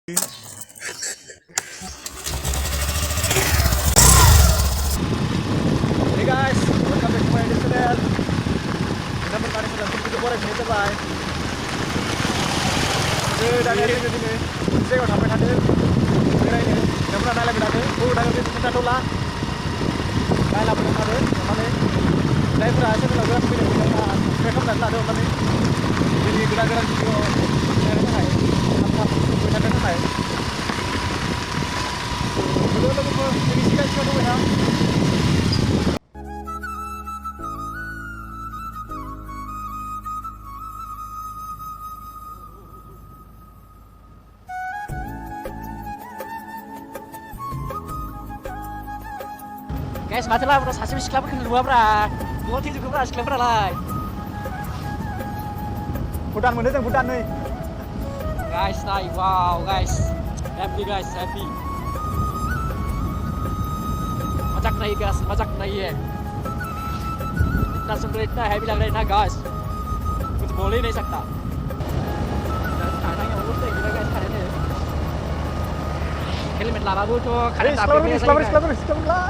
Hey guys, welcome back to my channel. Kita berkarya sedang tujuh orang ini terbaik. Dari ini, saya kau sampai tadi. Kira ini, kita pernah naik lagi tadi. Udah lagi kita tolak. Naik lagi tadi, mana? Naik berasa kalau gua speed kita, mereka tak ada mana. Jadi gerak-gerak video, dari mana? Apa? Kita dari mana? Udah lagi pun, ini sih kan dulu ya. Guys, matilah bro, hasil siklap kan dua bra. Dua tiga juga bra, siklap bra lah. Hutan mana tu hutan ni? Guys, naik, wow guys, happy guys, happy. Macak naik guys, macak naik ya. इतना सुंदर इतना heavy log रहा है ना guys, कुछ बोल ही नहीं सकता. खाना यहाँ उड़ तो इधर guys खाने में. हेलमेट लगा वो तो खाने ताप में स्लैबर ला.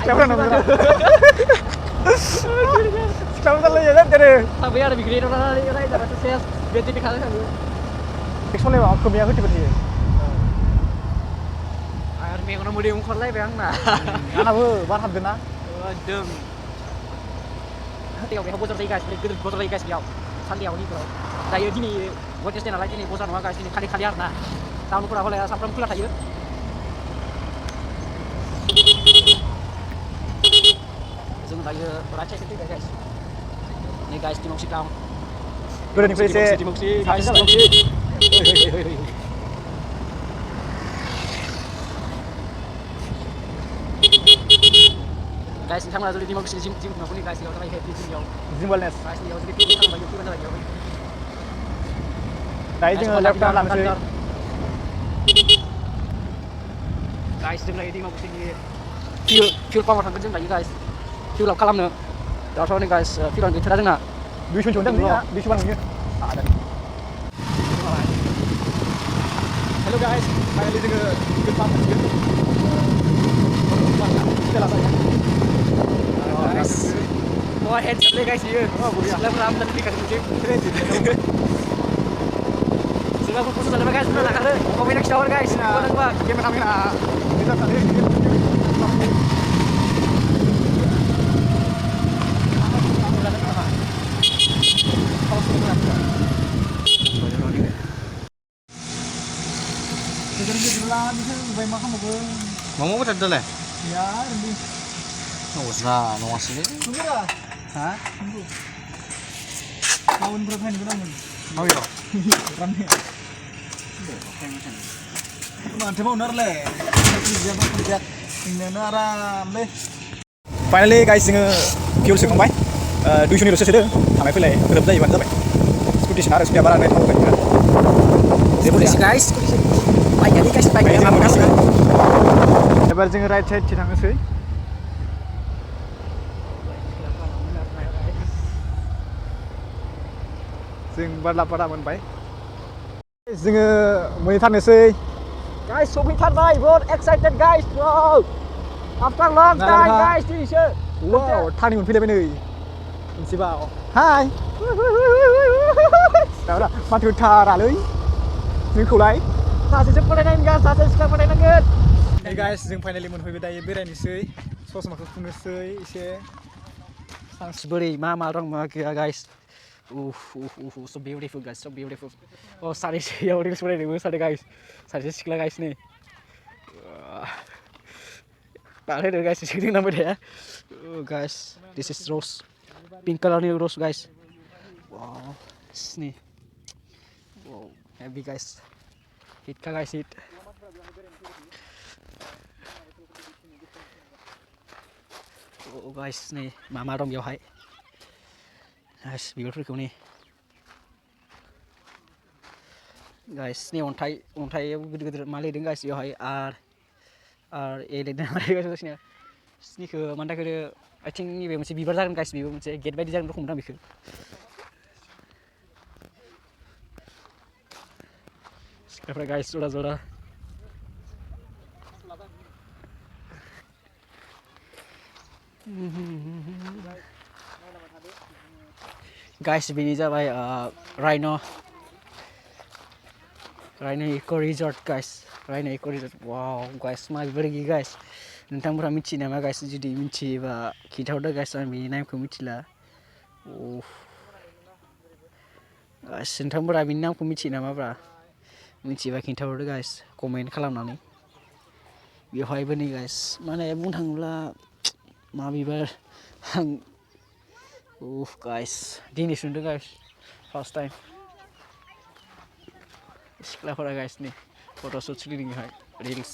Sekarang namanya. Sekarang tak lagi ada. Tapi ada bikin orang lain dapat sales beti di kalangan tu. Eksplor aku biar aku tiba tiba. Air ni orang muda umur lain bayang na. Anak bu, bar habis na. Dem. Tiap hari bocor lagi guys, bocor lagi guys biar. Sandi aku ni kalau. Saya ini, buat test ni lagi ni bocor nama guys ini kali ar na. Tahun pura boleh sampai pulang aja. Zoom lagi beracak itu guys. Ni guys timok sikam. Berani prese. Timok sik. Guys timok sik. Guys, sama lagi timok sik jim nak ni guys, yang lagi happy jim. Zimbalness. Guys ni yang lagi pilih sama YouTube mana lagi. Guys jangan laptop langsung. Guys jim lagi timok sik ni. Fuel power thằng jim lagi guys. Fuel kalam nữa. Đó thôi này guys, fuel cái thứ đó nè. Đi xuống đây nè, đi xuống bằng như. Đây. Hello guys, finally the good pump is good. Kita langsung ya. Guys. Mau head up guys ये. Oh, बढ़िया. Ram tadi kan muncul. Keren sih. Sudah fokus dalam guys, sudah nak ada. Mau main shower guys. Boleh gua game kami nak. Kita tadi Mau ada deh. Ya, ini. Usah, nuas ini. Tunggu dah. Hah? Tunggu. Tahun berapa ni berapa? Oh iya. Berapa ni? Macam mana le? Siapa kerja? Ini naram le. Finally guys, fuel sih kembali. 200 ni rasa sudah. Kami pilih berapa dah iban sampai. Skuti senar, skuti barang ni tahu kan? Boleh sih guys. Baik jadi guys, baik jadi terima kasih. Ebar जों right side ci थांनोसै जों बारलापारा मोनबाय जोङो मोनहैथारनोसै guys सफैथारबाय बहुत excited guys wow after long time guys दिनैसो wow थानि मोनफैलायबाय नै मोनसेबा हाय दाबरा माथो थारालै जोंखौलाय सासेसो फरायनांगोन गान सासे सिख्ला फरायनांगोन Hey guys, जों फाइनालि मोनफैबाय दायो बेरायनोसै ससमाखौ खुनोसै एसे Sansburi, mama orang makia guys. So beautiful guys, so beautiful. Oh, sari sih ya reels boleh nih, sari guys. Sari sikla guys nih. Pakai deh guys, sini nama dia. Oh guys, this is rose. Pink color nih rose guys. Wow, nih. Wow, heavy guys. Hit ka guys hit. Oh guys nih, mama dong jauh hai. Guys, beautiful nih. Guys, nih ontai gede-gede malih dong guys jauh hai. Deh malih guys sini. Sini ke mana ke? I think ini masih bibar jalan guys, bibar masih gate by di jalan rokum dong bikin. Siapa guys, jora-jora. Guys, ini जाबाय Rhino Eco Resort guys. Rhino Eco Resort. Wow, guys, माबोरै guys? नोंथांमोनहा मिथियो नामा guys? जुदि मिथियोबा खिन्थाहरदो guys, आं बेनि नामखौ मिथिला. Guys, नोंथांमोनहा बेनि नामखौ मिथियो नामाब्रा? मिथियोबा खिन्थाहरदो guys, कमेन्ट खालामनानै. बेवहायबो नै guys, माने बुंनो थाङोब्ला मा बिबार आं guys, दिनैसो नुदों guys, first time. सिख्लाफोरा guys नि फट'शुट सोलिदों बेवहाय, रिल्स.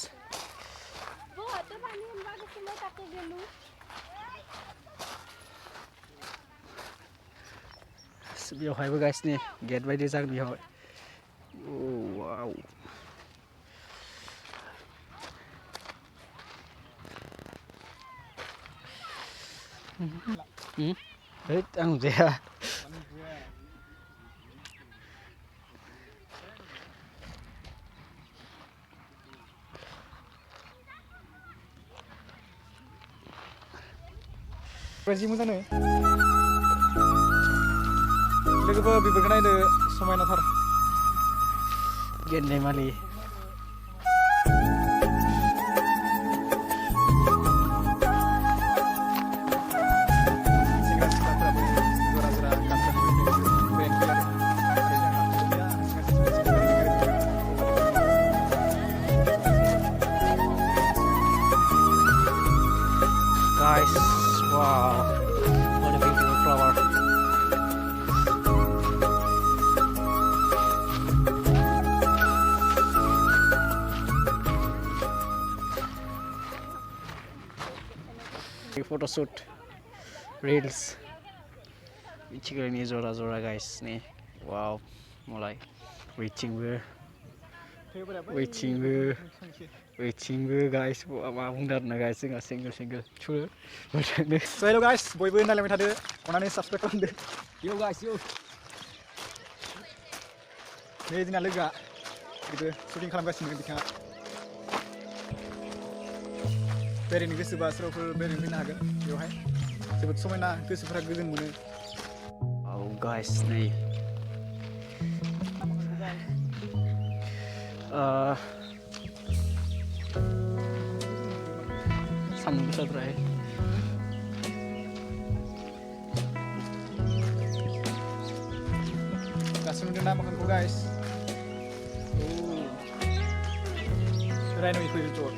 बेवहायबो guys नि गेट बायदि जागोन बेवहाय. वाव. Hết ăn dẻ. Gaji moजां नो लोगोफोर बेफोरखौ नायनो समायनाथार गेन्दाय मालि सेंग्रा सिख्लाफोराबो जरा जरा guys, wow, what a beautiful flower. Photo shoot, reels, ini zora guys nih, wow, mulai waiting guys, मा बुंदों आरोना guys, जोंहा single थुलो मोजांनो. So hello guys, बयबो नायलांबाय थादो, अननानै subscribe खालामदो. Yo guys, yo. नै जोंना लोगोआ बेबो शुटिं खालामगासिनो बिथाङा. बेरायनो गोसोबा सोरबाफोर बेरायनो फैनो हागोन बेवहाय. जोबोद समायना, गोसोफोरा गोजोन मोनो. Oh guys, nih. सान्दुं गोसाद्राय. दासो नुदों ना मोखांखौ guys. Rhino Eco Resort.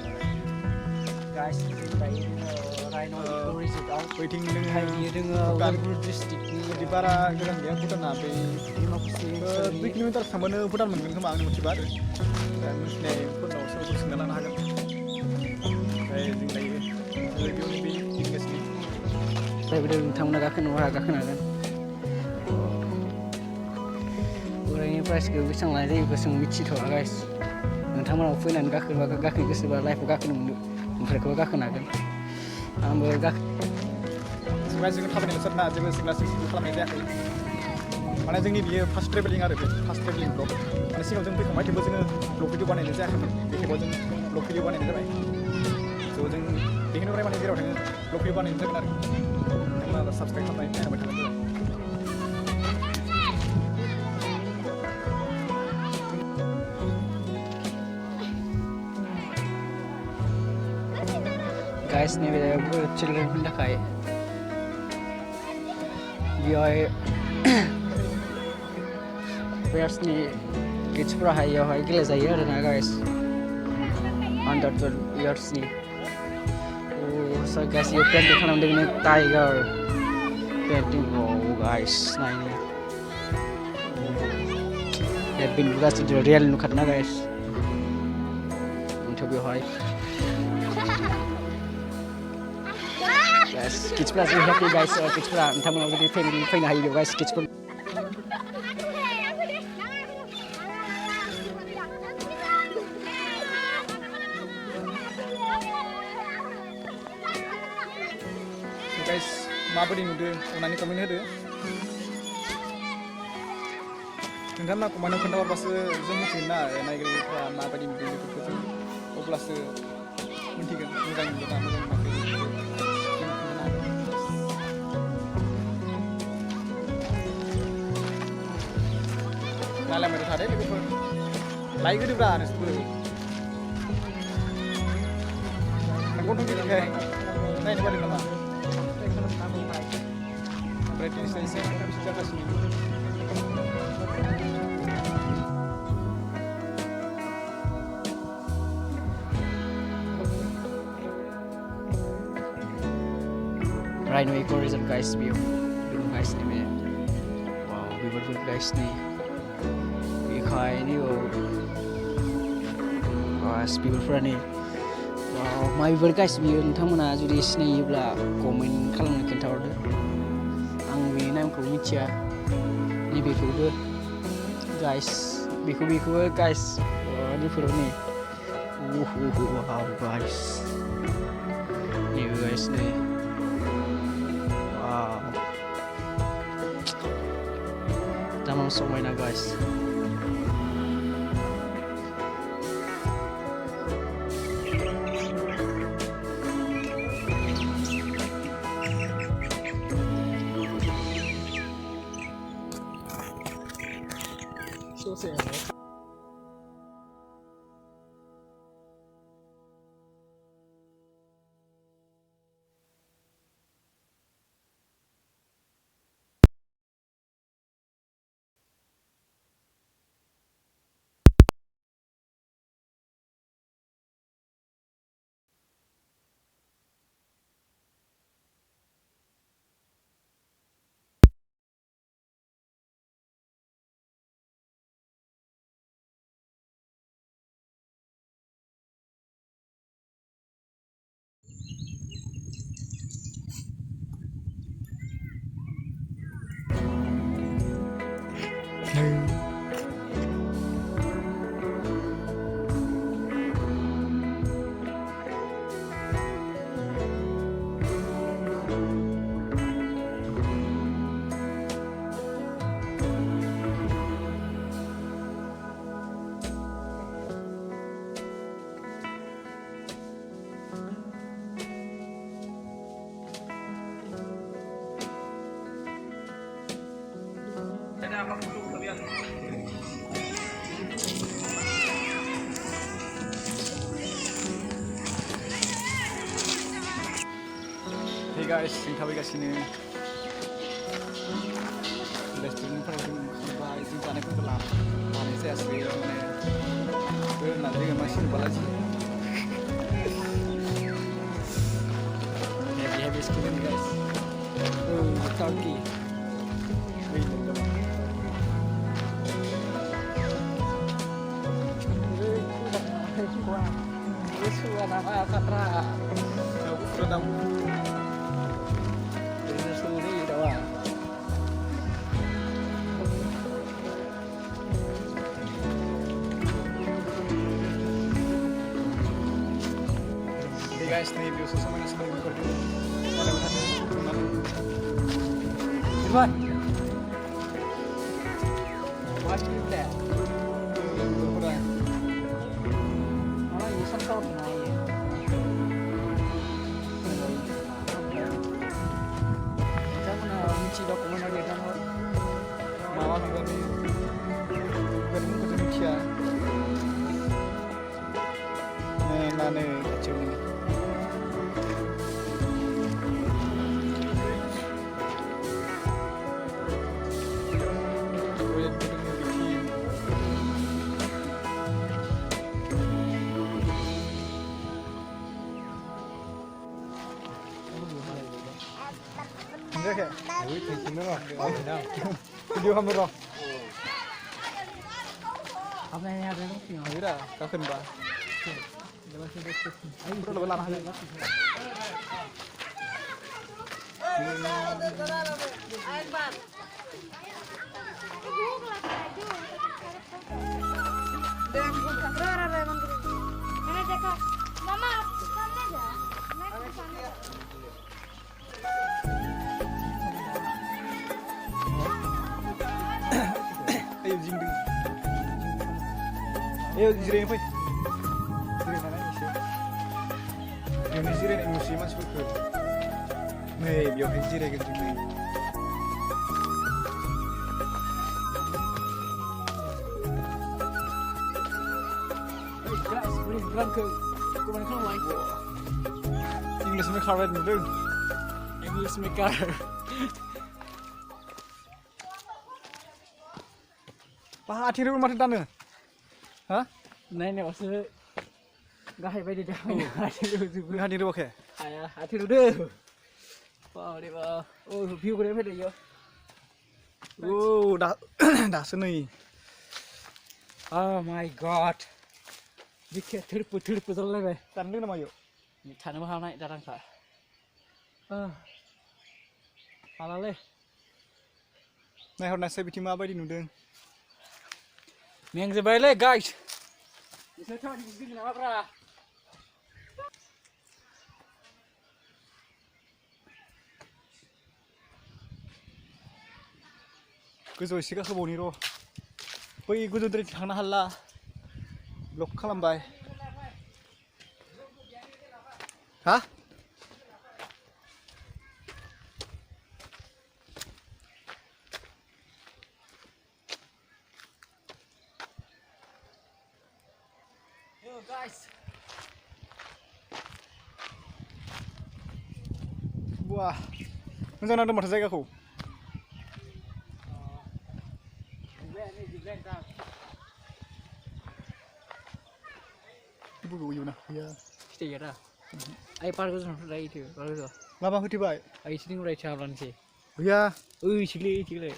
Guys, Rhino Eco Resort out. Waiting Ini dengan Uighur district ni. di बारा गोजान गैया भुटाना बे 2 किल'मिटार थांबानो भुटान मोनगोन खोमा आंनि मथिबा आरो मोनथिनायफोरनाव सोरबा सोंना लानो हागोन. ओमफ्राय जों दायो बेयावनो बे गिदिंगासिनो. Bener नोंथांमोना गाखोनो हागोन. Orangnya price gue bisa ngelain aja gue semua mici guys. नोंथांमोना फैनानै गाखोनो गोसोबा लाइफआव गाखोनो मोनो. ओमफ्रायखौबो गाखोनो हागोन. आंबो सिगां जों थाबायनायल'सो ना जेबो सिगां खालामनाय जायाखै. माने जोंनि बियो फार्स्ट ट्रेभेलिं आरो बे फार्स्ट ट्रेभेलिं ब्लग. माने सिगाङाव जों फैखांबाय थेवबो जोङो ब्लग भिडिअ बानायनाय जायाखैमोन. बे खेबाव जों ब्लग भिडिअ बानायनाय जाबाय. स' जों बेखिनिफ्राय माने जेराव थाङो ब्लग भिडिअ बानायनाय जागोन आरो. नोंथांमोना साबस्क्राइब खालामनाय नायबाय थागोन. guys nih video children pindah kayak biaya pairs nih kids perahaya hai gila saya ada na guys under 12 years nih. So guys you can dikenal dengan tiger painting. Wow guys, nah ini bin juga sudah real nukat na guys untuk biaya. Guys, kids plus we happy guys. Kids plus, ntamu lagi fine hayo guys. Kids pun. So guys, माबोरै नुदों अननानै comment होदो. नोंथांमोना कमेन्टआव खोन्थाहरबासो जों मिथिगोन ना नायगिरिफ्रा माबायदि नुदों बेफोरखौ जों अब्लासो मिथिगोन मोजां नुदोंना मोजां नुवाखै जों खोन्थानो हागोन नायलांबाय थादो लोगोफोर लाइक होदोब्रा नोंसोरबो गन्थं गिदिरखाय नायनो बादों नामा ब्राइटनेसआ एसे खमसिन जागासिनो Rhino ecotourism guys view dulu guys nih me wow beautiful guys nih ikai ini guys beautiful nih wow my beautiful guys view नोंथांमोना जुदि सिनायोब्ला कमेन्ट खालामनो खोन्थाहरदो आं बेनि नामखौ मिथिया नैबेखौबो guys बेखौबो guys बेफोराव nih wow guys nih guys nih Tamang समायना guys Hey guys, जों थाबायगासिनो रेस्टुरेन्टफोराव जों ओंखारबाय जों जानायफोरखौ लानाय जायासै माने होननानै जोङो मानसि नुबालासि heavy skin guys turkey guys, nih view sama yang sebelum berdi. Mana berhati? Mana? Irfan. Watch that. Berkurang. Malah ini sentuh naik. Kita mana menci dokumen lagi kan? Malah juga nih. Bermu ketemu dia. Mana kecil ini? Enggak ya? Video kamera. Apa yang ada nih? Mira, kapan ba? Bro, lo belar aja. Ayo jing ding. Ayo जिरायनो फै जिरायनानै एसे बेयावनो जिरायनाय नुसोयो मानसिफोरखौ नै बेयावहाय जिरायगोन जों नै Guys, boleh berangkat ke mana kamu lagi? English maker red नुदों English maker. आथिं माथो दानो हा नायनायावसो गाहाय बायदि दाबाय आथिं रोजोबो हाथिं रोबाखै हाया आथिं रोदो बारे बा ओ भिउ करे फैदो इयो औ दासो नै Oh my god बिखे थोरपो जालायबाय दानदों नामा इयो थानोबो हानाय दारांखा हालालै नायहरनायसै बिथिं माबायदि नुदों मेंजोब्बायलै गाइस बिसोर थाबायनो गिदिं नामाब्रा गोजौ एसे गाखोबावनि र' बै गोजौद्राय थांनो हाला ब्लक खालामबाय हा Yo guys wah मोजां नांदों माथो जायगाखौ Ibu guna ya. Stay ya. Ai pargo sana rai itu, pargo. Lama hutibai. Ai sini rai cablan sih. Ya. Cikle.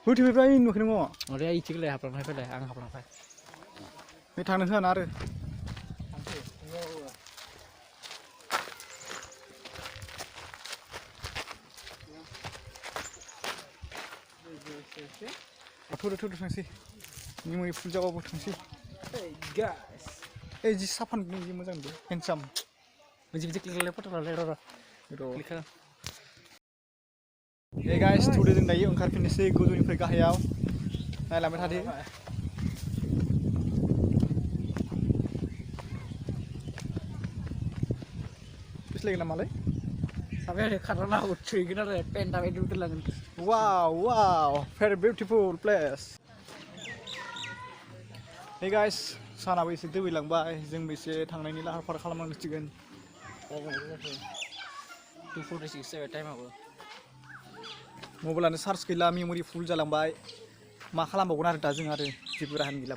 Hutibai bai nu kene mo. Ore ai cikle haplan hai pai, ang haplan pai. Ni thang nang sana are. Atur thangsi. Ni moi full jaga bo thangsi. Hey guys. Eh ji sapan ni मोजां दे handsome. Bijik klik foto lah lero. Klik kan. Hey guys, today जों दायो ओंखारफिननोसै गोजौनिफ्राय गाहायाव नायलांबाय थादो फिसलायगोन नामालाय Sampai ada karena udah gini lah, penta itu terlangan. Wow, very beautiful place. Hey guys, सानाबो एसे दोबैलांबाय जोंबो एसे थांनायनि लाहार फाहार खालामनांसिगोन 2:46 टाइम आबो मबाइलानो चार्ज गैला मेमरि फुल जालांबाय मा खालामबावगोन आरो दा जों आरो जेबो राहायानो गैला